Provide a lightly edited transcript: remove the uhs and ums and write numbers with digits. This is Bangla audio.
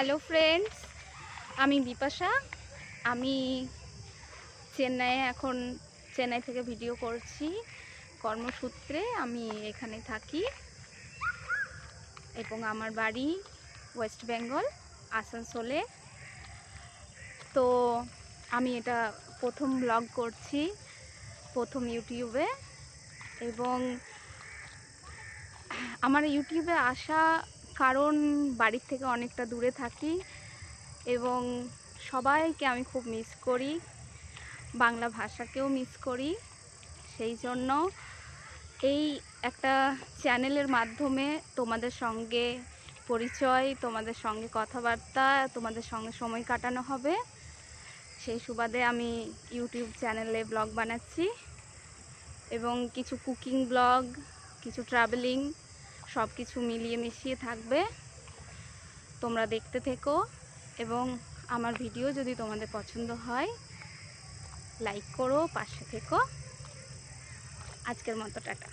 হ্যালো ফ্রেন্ডস, আমি বিপাশা। আমি চেন্নাই থেকে ভিডিও করছি। কর্মসূত্রে আমি এখানে থাকি এবং আমার বাড়ি ওয়েস্ট বেঙ্গল, আসানসোলে। তো আমি এটা প্রথম ব্লগ করছি, প্রথম ইউটিউবে। এবং আমার ইউটিউবে আসা কারণ বাড়ির থেকে অনেকটা দূরে থাকি এবং সবাইকে আমি খুব মিস করি, বাংলা ভাষাকেও মিস করি। সেই জন্য এই একটা চ্যানেলের মাধ্যমে তোমাদের সঙ্গে পরিচয়, তোমাদের সঙ্গে কথাবার্তা, তোমাদের সঙ্গে সময় কাটানো হবে। সেই সুবাদে আমি ইউটিউব চ্যানেলে ব্লগ বানাচ্ছি এবং কিছু কুকিং ব্লগ, কিছু ট্রাভেলিং, সব কিছু মিলিয়ে মিশিয়ে থাকবে। তোমরা দেখতে থেকো এবং আমার ভিডিও যদি তোমাদের পছন্দ হয় লাইক করো, পাশে থেকো। আজকের মতো টাটা।